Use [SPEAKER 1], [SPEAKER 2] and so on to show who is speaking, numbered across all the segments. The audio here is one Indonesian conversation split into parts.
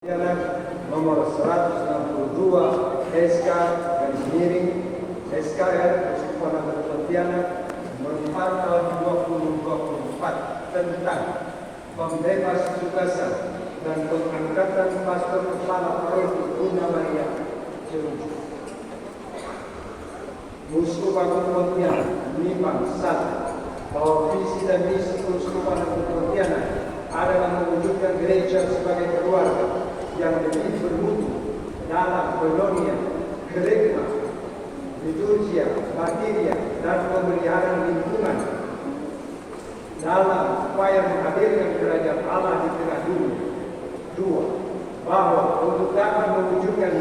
[SPEAKER 1] Jalan nomor 162 SK garis miring SKR Keuskupan Agung Pontianak nomor 4 tahun 2024 tentang pembebas tugasan dan pengangkatan pastor kepala paroki Bunda Maria Jeruju. Uskup Agung Pontianak menimbang 1. Bahwa visi dan misi Keuskupan Agung Pontianak adalah mewujudkan gereja sebagai keluarga yang lebih bermutu dalam penolongan, kerikma, liturgia, materia, dan pemeliharaan lingkungan dalam upaya menghadirkan kerajaan Allah di tengah dunia. 2. Bahwa untuk dapat mewujudkan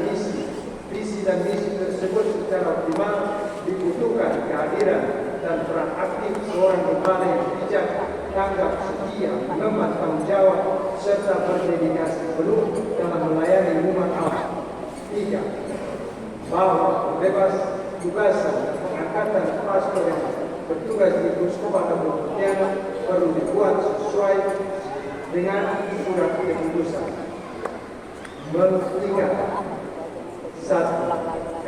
[SPEAKER 1] visi dan misi tersebut secara optimal dibutuhkan kehadiran dan peran aktif seorang gembala yang bijak, tanggap, setia, mengemban tanggung jawab, serta berdedikasi penuh dalam melayani umat Allah. 3. Bahwa bebas tugasan dan pengangkatan pastor yang bertugas di Keuskupan Agung Pontianak perlu dibuat sesuai dengan surat keputusan. Menurut 1.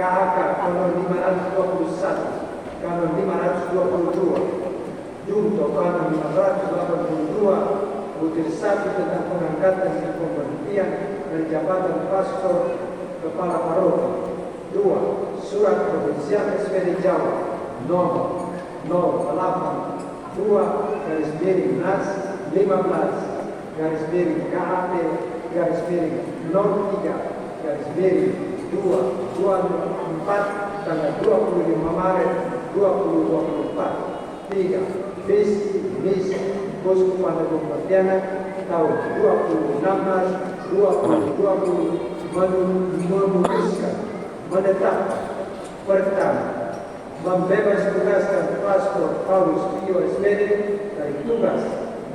[SPEAKER 1] KHK Kanon 521, Kanon 522, Junto Kanon 582, Butir 1 tentang pengangkatan dan pemberhentian dari jabatan pastor kepala paroki. 2. Surat Provinsial SPD Jawa nomor 08 2 garis miring NAS 15 garis miring KAP garis miring 03 garis miring 2/24 tanggal 25 Maret 2024. 3. Visi misi Keuskupan Agung Pontianak tahun 2016-2020 memutuskan menetapkan: pertama, membebas tugaskan Pastor Paulus Pio SPD dari tugas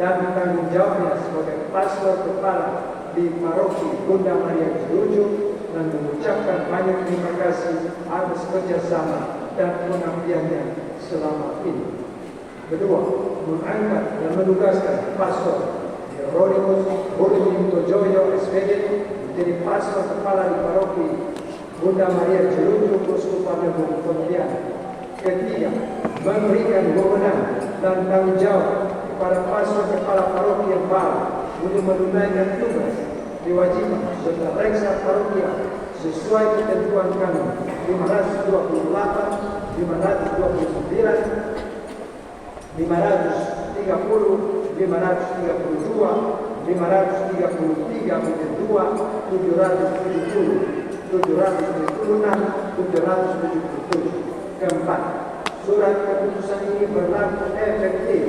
[SPEAKER 1] dan tanggung jawabnya sebagai pastor kepala di paroki Bunda Maria Jeruju dan mengucapkan banyak terima kasih atas kerjasama dan pengabdiannya selama ini. Kedua, mengangkat dan menugaskan Pastor Hieronymus Burmintojoyo SPD menjadi pastor kepala di paroki Bunda Maria Jeruju Keuskupan Agung Pontianak. Ketiga, memberikan wewenang dan tanggung jawab kepada pastor kepala paroki yang baru untuk menunaikan tugas, kewajiban serta reksa parokial sesuai ketentuan Kanon 528, 529, 530, 532, 533, 770, 776, 777. Keempat, surat keputusan ini berlaku efektif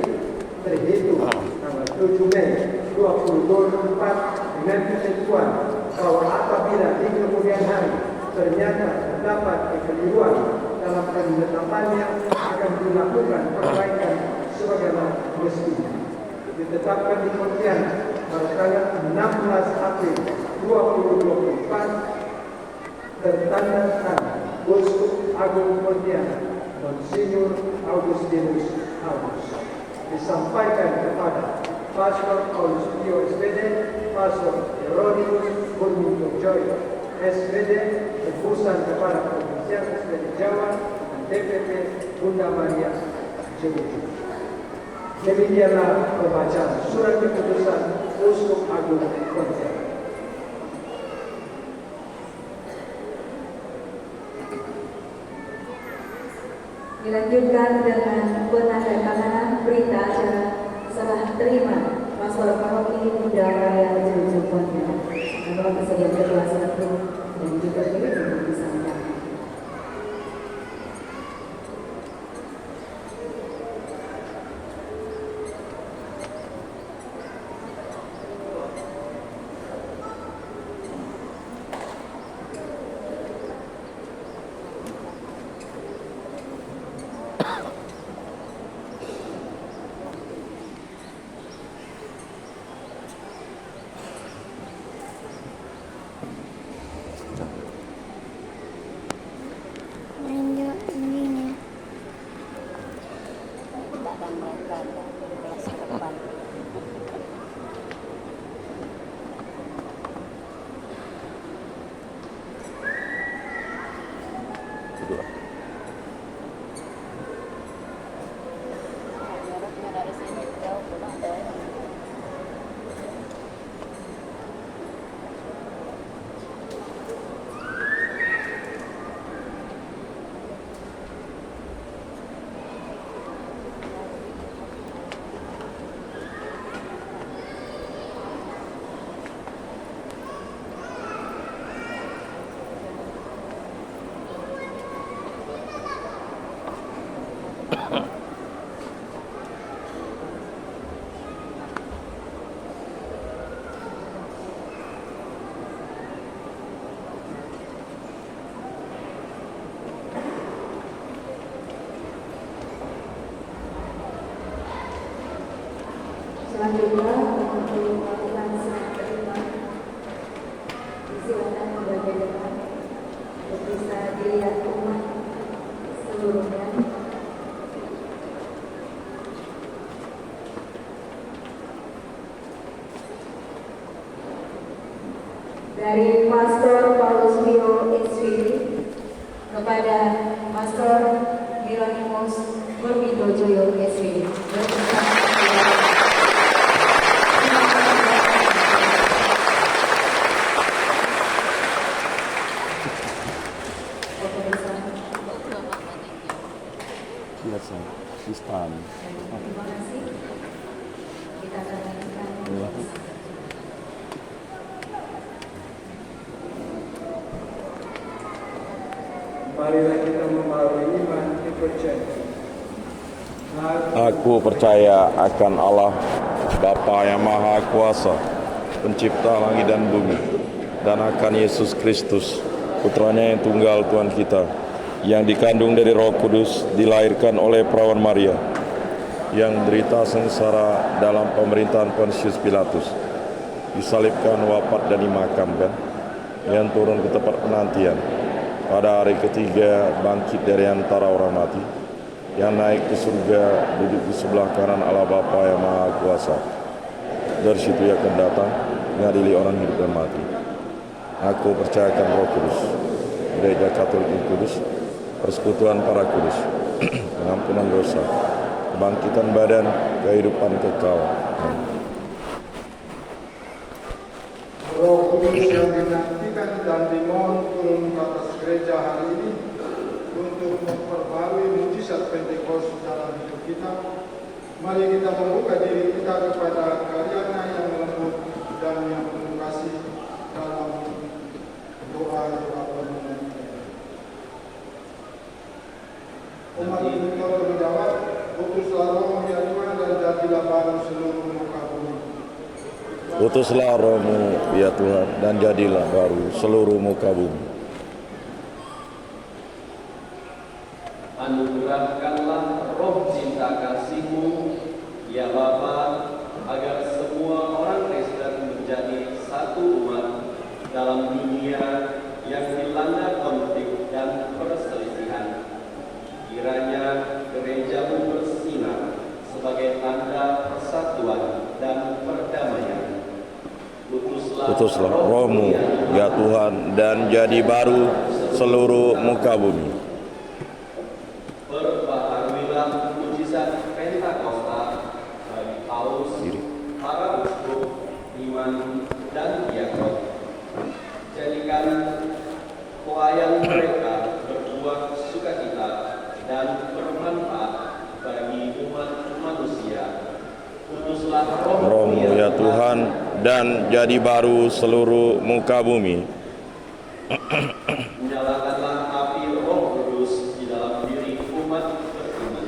[SPEAKER 1] terhitung tanggal 7 Mei 2024 dengan ketentuan bahwa apabila di kemudian hari ternyata terdapat kekeliruan dalam penetapannya akan dilakukan perbaikan sebagaimana mestinya. Ditetapkan di Pontianak pada tanggal 16 April 2024 tertanda tangan Uskup Agung Pontianak Monsinyur Augustinus Agus. Disampaikan kepada Pastor Paulus Pio SPD, Pastor Hieronymus Burmintojoyo SPD, tebusan kepada Provinsial SPD Jawa dan DPP Bunda Maria Jeruju. Demikianlah pembacaan surat keputusan Uskup Agung Pontianak.
[SPEAKER 2] Dilanjutkan dengan penandatanganan berita acara serah terima Pastor Paroki Bunda Maria Jeruju Pontianak. Mohon kesediaan kedua satu dan juga diri untuk disampaikan. juga untuk melakukan serah terima. Silakan membaca depan untuk bisa dilihat umat seluruhnya. Dari Pastor Paulus Pio SVP kepada Pastor Hieronymus Berwidojoyo SVP.
[SPEAKER 3] Biasa, sistem.
[SPEAKER 2] Terima kasih. Kita akan lanjutkan.
[SPEAKER 1] Marilah kita melalui iman dipercaya.
[SPEAKER 3] Aku percaya akan Allah, Bapa yang Maha Kuasa, Pencipta langit dan bumi, dan akan Yesus Kristus, Putranya yang tunggal Tuhan kita, yang dikandung dari Roh Kudus, dilahirkan oleh perawan Maria, yang derita sengsara dalam pemerintahan Pontius Pilatus, disalibkan, wafat dan dimakamkan, yang turun ke tempat penantian, pada hari ketiga bangkit dari antara orang mati, yang naik ke surga, duduk di sebelah kanan Allah Bapa yang Maha Kuasa. Dari situ ia akan datang mengadili orang hidup dan mati. Aku percayakan Roh Kudus, Gereja Katolik yang kudus, persekutuan para kudus, pengampunan dosa, kebangkitan badan, kehidupan kekal.
[SPEAKER 4] Roh Kudus yang dinantikan dan dimohon turun ke atas gereja hari ini untuk memperbarui mujizat Pentekost dalam hidup kita. Mari kita membuka diri kita kepada karyanya yang lembut dan yang penuh kasih dalam doa-doa permohonan kita. Umat Tuhan menjawab, utuslah Roh ya Tuhan dan jadilah baru seluruh muka bumi.
[SPEAKER 3] Utuslah Roh-Mu ya Tuhan, dan jadilah baru seluruh muka bumi.
[SPEAKER 5] Anugerahkanlah roh cinta kasih-Mu, ya Bapa, agar semua orang Kristen menjadi satu umat dalam dunia yang dilanda konflik dan perselisihan. Kiranya gereja-Mu bersinar sebagai tanda persatuan dan perdamaian.
[SPEAKER 3] Utuslah Roh-Mu ya Tuhan, dan jadi baru seluruh muka bumi.
[SPEAKER 5] Perbaharuilah mujizat Pentakosta bagi Paulus, para uskup, imam, dan diakon. Jadikan pelayan mereka berbuah sukacita dan bermanfaat bagi umat manusia. Utuslah
[SPEAKER 3] Roh-Mu ya Tuhan, dan jadi baru seluruh muka bumi.
[SPEAKER 5] Nyalakanlah api Roh Kudus di dalam diri umat beriman.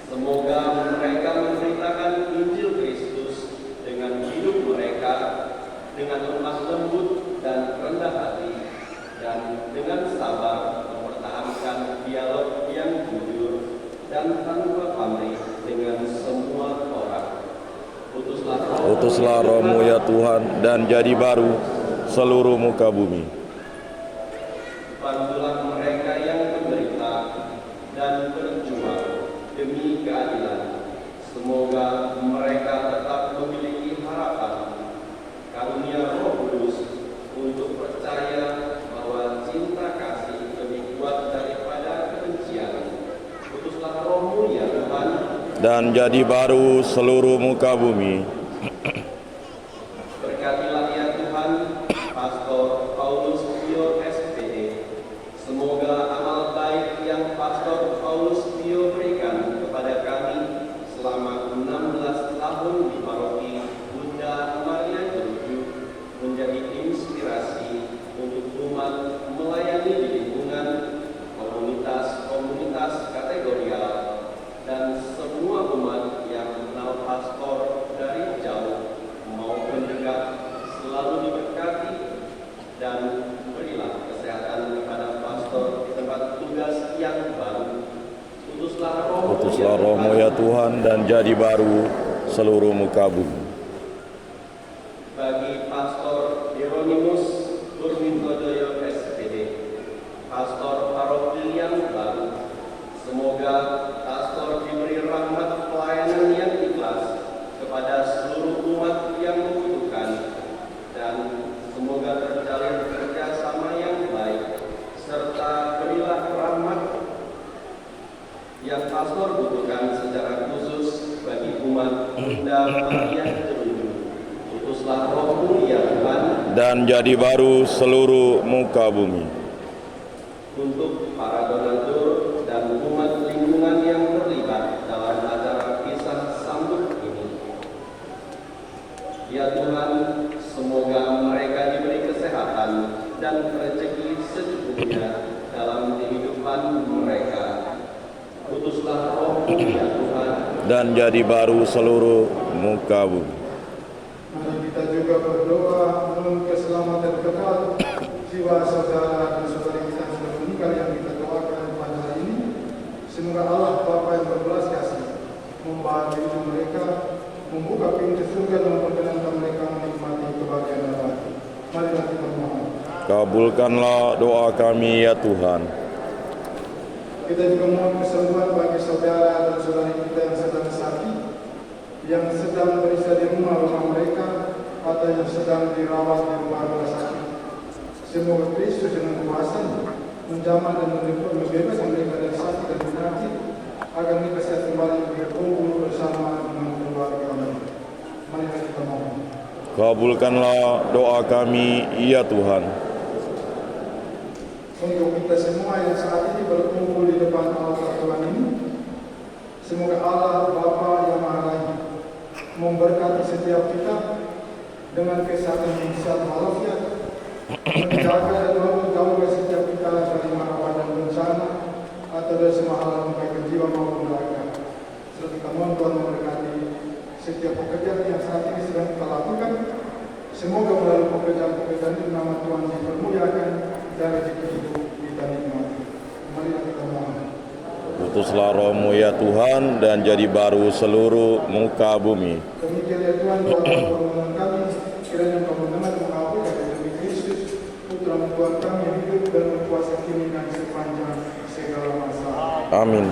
[SPEAKER 5] Semoga mereka memberitakan Injil Kristus dengan hidup mereka, dengan lemah lembut dan rendah hati, dan dengan sabar mempertahankan dialog yang jujur dan tanpa pamrih dengan semua orang.
[SPEAKER 3] Utuslah Roh-Mu ya Tuhan, dan jadi baru seluruh muka bumi.
[SPEAKER 5] Bantulah mereka yang menderita dan berjuang demi keadilan. Semoga mereka tetap memiliki harapan, karunia Roh Kudus untuk percaya bahwa cinta kasih lebih kuat daripada kebencian. Utuslah Roh-Mu ya Tuhan,
[SPEAKER 3] Dan jadi baru seluruh muka bumi.
[SPEAKER 5] berkatilah ya Tuhan Pastor Paulus Pio SPD. Semoga amal baik yang Pastor Paulus Pio berikan kepada kami selama 16 tahun di paroki Bunda Maria Jeruju menjadi inspirasi untuk umat melayani di lingkungan komunitas-komunitas kategorial dan semua umat yang mengenal pastor dari jauh maupun dekat selalu diberkati, dan berilah kesehatan kepada pastor di tempat tugas yang baru. Utuslah Roh-Mu
[SPEAKER 3] Utuslah Roh-Mu ya Tuhan, dan jadi baru seluruh muka bumi.
[SPEAKER 5] Bagi Pastor Hieronymus Durmintojoyo SPD, Pastor Paroki yang baru, semoga Pastor diberi rahmat pelayanan yang ikhlas kepada seluruh umat yang membutuhkan, dan semoga terjalin kerjasama yang baik, serta berilah rahmat yang Pastor butuhkan secara khusus bagi umat Bunda Maria Jeruju. Utuslah Roh-Mu ya Tuhan,
[SPEAKER 3] Dan jadi baru seluruh muka bumi.
[SPEAKER 5] untuk para donatur dan umat lingkungan yang terlibat dalam acara kisah sambut ini. Ya Tuhan, semoga mereka diberi kesehatan dan rezeki secukupnya dalam kehidupan mereka. Utuslah Roh-Mu ya Tuhan,
[SPEAKER 3] Dan jadi baru seluruh muka bumi.
[SPEAKER 4] Mari kita juga berdoa untuk keselamatan kekal jiwa saudara dan saudari kita yang sudah meninggal yang kita doakan pada hari ini. Semoga Allah Bapa yang berbelas kasih membahagiakan mereka, membuka pintu surga dan memperkenankan mereka menikmati kebahagiaan abadi. Mari kita mohon.
[SPEAKER 3] Kabulkanlah doa kami ya Tuhan.
[SPEAKER 4] Kita juga mohon kesembuhan bagi saudara dan saudari kita yang sedang sakit, yang sedang berada di rumah mereka, atau yang sedang dirawat di rumah sakit. Semoga Kristus dengan kuasa menjamah dan membebaskan mereka dari sakit dan penyakit, agar mereka sehat kembali berkumpul bersama dengan keluarga mereka. Mari kita mohon.
[SPEAKER 3] Kabulkanlah doa kami ya Tuhan.
[SPEAKER 4] Untuk kita semua yang saat ini berkumpul di depan altar Tuhan ini, semoga Allah Bapa yang Maha Rai memberkati setiap kita dengan kesehatan yang sehat walafiat, menjaga dan menjauhkan setiap kita dari mara dan bencana atau dari semua hal yang baik jiwa maupun raga. Serta kita mohon Tuhan memberkati setiap pekerjaan yang saat ini sedang kita lakukan. Semoga melalui pekerjaan-pekerjaan itu nama Tuhan dipermuliakan dan rezeki hidup kita nikmati. Mari kita mohon.
[SPEAKER 3] Utuslah Roh-Mu ya Tuhan, dan jadi baru seluruh muka bumi.
[SPEAKER 4] Demikian ya Tuhan, doa permohonan kami, kiranya Engkau mendengar mengabulkan demi Kristus, Putra Tuhan kami yang hidup dan berkuasa kini dan sepanjang segala masa.
[SPEAKER 3] Amin.